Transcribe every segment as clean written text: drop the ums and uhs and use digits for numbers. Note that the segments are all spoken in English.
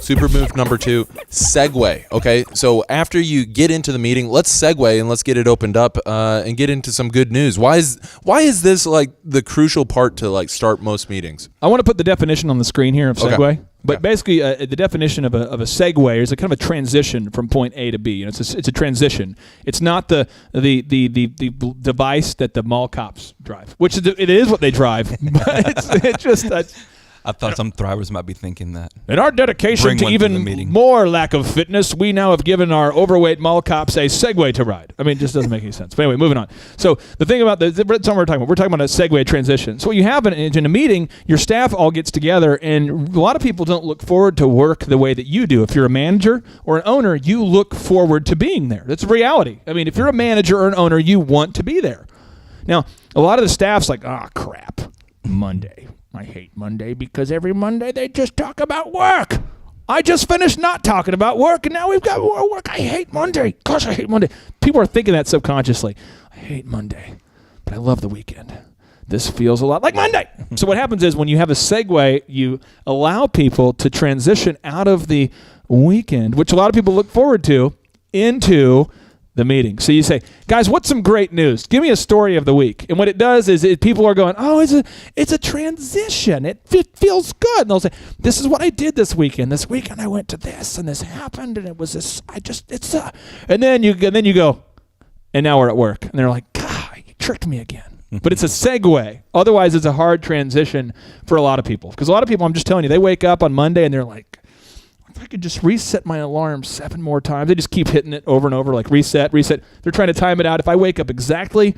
Super move number 2, segue. Okay, so after you get into the meeting, let's segue and let's get it opened up and get into some good news. Why is this like the crucial part to like start most meetings? I want to put the definition on the screen here of segue. Okay. But basically, the definition of a segue is a kind of a transition from point A to B. You know, it's a transition. It's not the device that the mall cops drive, which it is what they drive. But it's just. I thought some thrivers might be thinking that. In our dedication to even more lack of fitness, we now have given our overweight mall cops a Segway to ride. I mean, it just doesn't make any sense. But anyway, moving on. So the thing about that's what we're talking about a Segway transition. So what you have in a meeting, your staff all gets together, and a lot of people don't look forward to work the way that you do. If you're a manager or an owner, you look forward to being there. That's a reality. I mean, if you're a manager or an owner, you want to be there. Now, a lot of the staff's like, crap, Monday. I hate Monday because every Monday they just talk about work. I just finished not talking about work, and now we've got more work. I hate Monday. Gosh, I hate Monday. People are thinking that subconsciously. I hate Monday, but I love the weekend. This feels a lot like Monday. So what happens is when you have a segue, you allow people to transition out of the weekend, which a lot of people look forward to, into the meeting. So you say, guys, what's some great news? Give me a story of the week. And what it does is people are going, it's a transition. It feels good. And they'll say, this is what I did this weekend. This weekend I went to this and this happened and it was this. And then you go, and now we're at work. And they're like, God, you tricked me again. But it's a segue. Otherwise, it's a hard transition for a lot of people. Because a lot of people, I'm just telling you, they wake up on Monday and they're like, if I could just reset my alarm 7 more times. They just keep hitting it over and over, like reset. They're trying to time it out. If I wake up exactly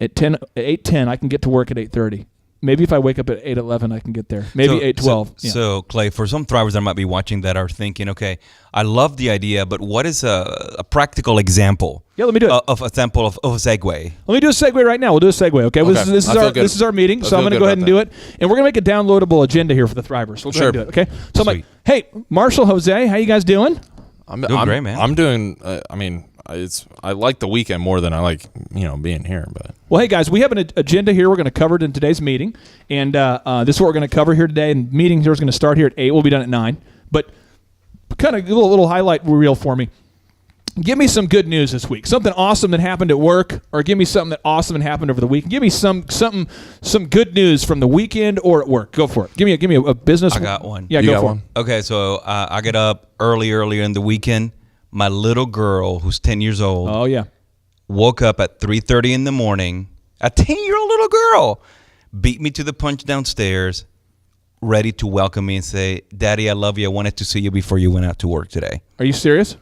at 8:10, I can get to work at 8:30. Maybe if I wake up at 8:11, I can get there. Maybe 8:12. So, Clay, for some thrivers that might be watching that are thinking, okay, I love the idea, but what is a practical example? Yeah, let me do it. Of a sample of a segue. Let me do a segue right now. We'll do a segue, okay? This is our meeting, so I'm going to go ahead and do it. And we're going to make a downloadable agenda here for the thrivers. So we'll go ahead and do it, okay? So I'm like, hey, Marshall, Jose, how you guys doing? I'm doing great, man. I'm doing, I like the weekend more than I like, being here. But well, hey, guys, we have an agenda here we're going to cover it in today's meeting. And this is what we're going to cover here today. And meeting here is going to start here at 8. We'll be done at 9. But kind of a little highlight reel for me. Give me some good news this week. Something awesome that happened at work, or give me something that awesome that happened over the week. Give me some good news from the weekend or at work. Go for it. Give me a business. I got one. Yeah, go for it. Okay, so I get up earlier in the weekend. My little girl, who's 10 years old, woke up at 3:30 in the morning. A 10-year-old little girl beat me to the punch downstairs, ready to welcome me and say, "Daddy, I love you. I wanted to see you before you went out to work today." Are you serious?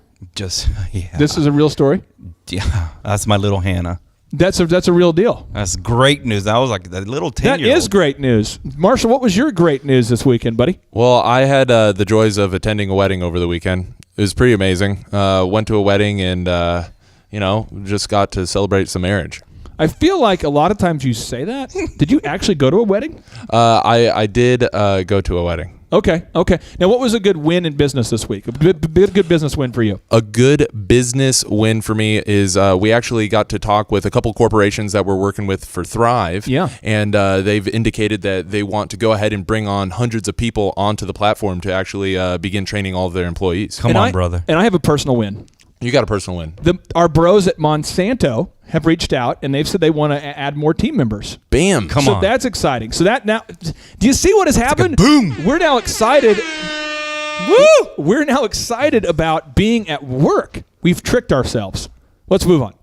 Yeah. This is a real story? Yeah, that's my little Hannah. That's a real deal. That's great news. That was like the little 10-year-old. That is great news. Marshall, what was your great news this weekend, buddy? Well, I had the joys of attending a wedding over the weekend. It was pretty amazing. Went to a wedding and, just got to celebrate some marriage. I feel like a lot of times you say that. Did you actually go to a wedding? I did go to a wedding. Okay. Now, what was a good win in business this week? A good business win for you? A good business win for me is we actually got to talk with a couple corporations that we're working with for Thrive. Yeah. And they've indicated that they want to go ahead and bring on hundreds of people onto the platform to actually begin training all of their employees. Come on, brother. And I have a personal win. You got a personal win. Our bros at Monsanto have reaced out, and they've said they want to add more team members. Bam. Come on. So that's exciting. So that now, do you see what has happened? Boom. We're now excited. Woo! We're now excited about being at work. We've tricked ourselves. Let's move on.